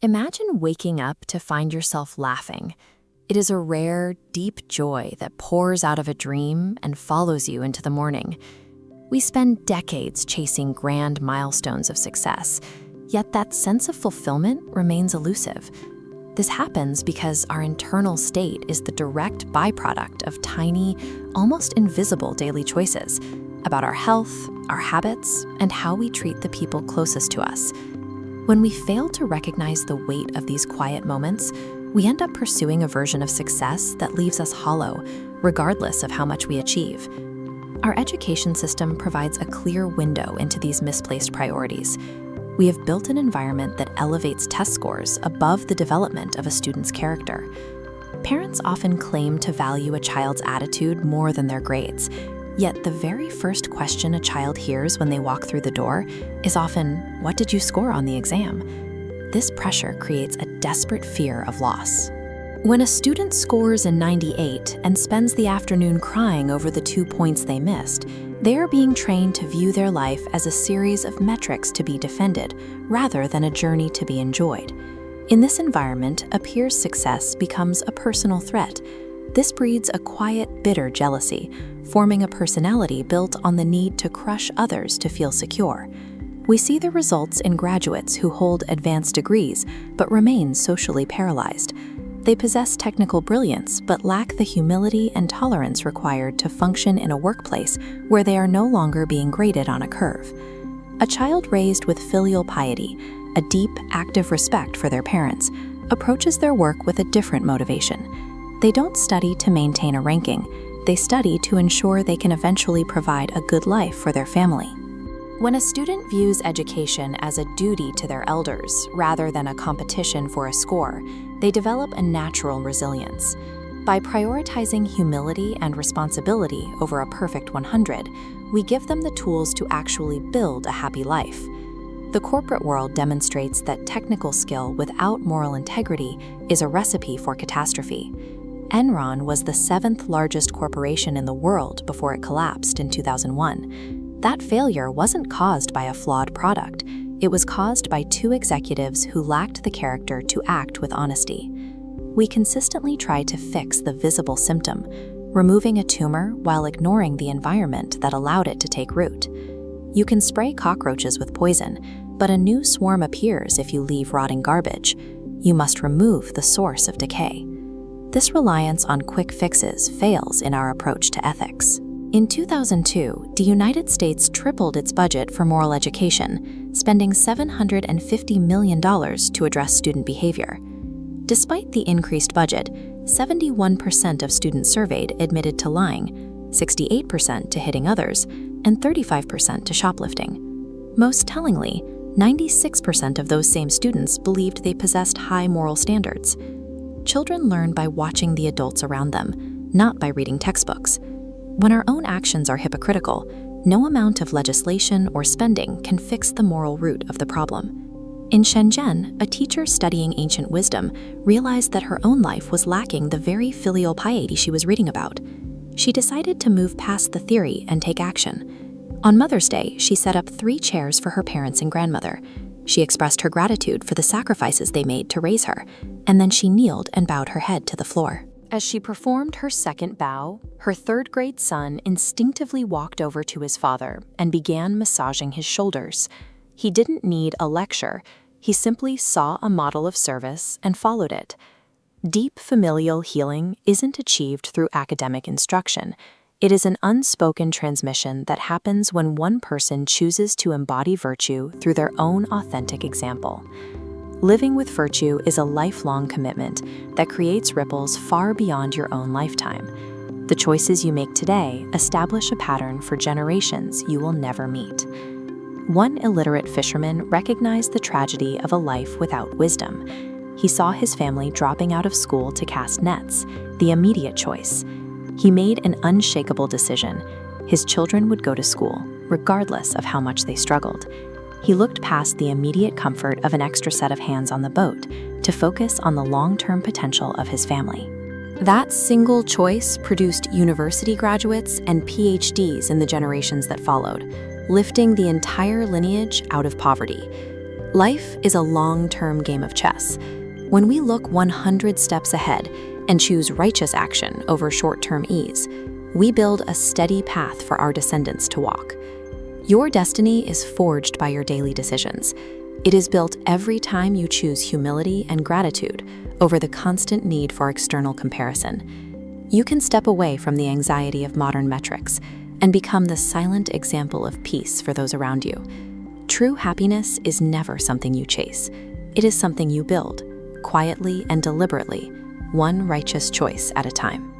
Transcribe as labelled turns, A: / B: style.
A: Imagine waking up to find yourself laughing. It is a rare, deep joy that pours out of a dream and follows you into the morning. We spend decades chasing grand milestones of success, yet that sense of fulfillment remains elusive. This happens because our internal state is the direct byproduct of tiny, almost invisible daily choices about our health, our habits, and how we treat the people closest to us. When we fail to recognize the weight of these quiet moments, we end up pursuing a version of success that leaves us hollow, regardless of how much we achieve. Our education system provides a clear window into these misplaced priorities. We have built an environment that elevates test scores above the development of a student's character. Parents often claim to value a child's attitude more than their grades, yet the very first question a child hears when they walk through the door is often, "What did you score on the exam?" This pressure creates a desperate fear of loss. When a student scores a 98 and spends the afternoon crying over the 2 points they missed, they are being trained to view their life as a series of metrics to be defended, rather than a journey to be enjoyed. In this environment, a peer's success becomes a personal threat. This breeds a quiet, bitter jealousy, forming a personality built on the need to crush others to feel secure. We see the results in graduates who hold advanced degrees but remain socially paralyzed. They possess technical brilliance but lack the humility and tolerance required to function in a workplace where they are no longer being graded on a curve. A child raised with filial piety, a deep, active respect for their parents, approaches their work with a different motivation. They don't study to maintain a ranking. They study to ensure they can eventually provide a good life for their family. When a student views education as a duty to their elders rather than a competition for a score, they develop a natural resilience. By prioritizing humility and responsibility over a perfect 100, we give them the tools to actually build a happy life. The corporate world demonstrates that technical skill without moral integrity is a recipe for catastrophe. Enron was the 7th largest corporation in the world before it collapsed in 2001. That failure wasn't caused by a flawed product. It was caused by 2 executives who lacked the character to act with honesty. We consistently try to fix the visible symptom, removing a tumor while ignoring the environment that allowed it to take root. You can spray cockroaches with poison, but a new swarm appears if you leave rotting garbage. You must remove the source of decay. This reliance on quick fixes fails in our approach to ethics. In 2002, the United States tripled its budget for moral education, spending $750 million to address student behavior. Despite the increased budget, 71% of students surveyed admitted to lying, 68% to hitting others, and 35% to shoplifting. Most tellingly, 96% of those same students believed they possessed high moral standards. Children learn by watching the adults around them, not by reading textbooks. When our own actions are hypocritical, no amount of legislation or spending can fix the moral root of the problem. In Shenzhen, a teacher studying ancient wisdom realized that her own life was lacking the very filial piety she was reading about. She decided to move past the theory and take action. On Mother's Day, she set up 3 chairs for her parents and grandmother. She expressed her gratitude for the sacrifices they made to raise her, and then she kneeled and bowed her head to the floor. As she performed her second bow, her 3rd-grade son instinctively walked over to his father and began massaging his shoulders. He didn't need a lecture. He simply saw a model of service and followed it. Deep familial healing isn't achieved through academic instruction. It is an unspoken transmission that happens when one person chooses to embody virtue through their own authentic example. Living with virtue is a lifelong commitment that creates ripples far beyond your own lifetime. The choices you make today establish a pattern for generations you will never meet. One illiterate fisherman recognized the tragedy of a life without wisdom. He saw his family dropping out of school to cast nets, the immediate choice. He made an unshakable decision. His children would go to school, regardless of how much they struggled. He looked past the immediate comfort of an extra set of hands on the boat to focus on the long-term potential of his family. That single choice produced university graduates and PhDs in the generations that followed, lifting the entire lineage out of poverty. Life is a long-term game of chess. When we look 100 steps ahead and choose righteous action over short-term ease, we build a steady path for our descendants to walk. Your destiny is forged by your daily decisions. It is built every time you choose humility and gratitude over the constant need for external comparison. You can step away from the anxiety of modern metrics and become the silent example of peace for those around you. True happiness is never something you chase. It is something you build, quietly and deliberately, one righteous choice at a time.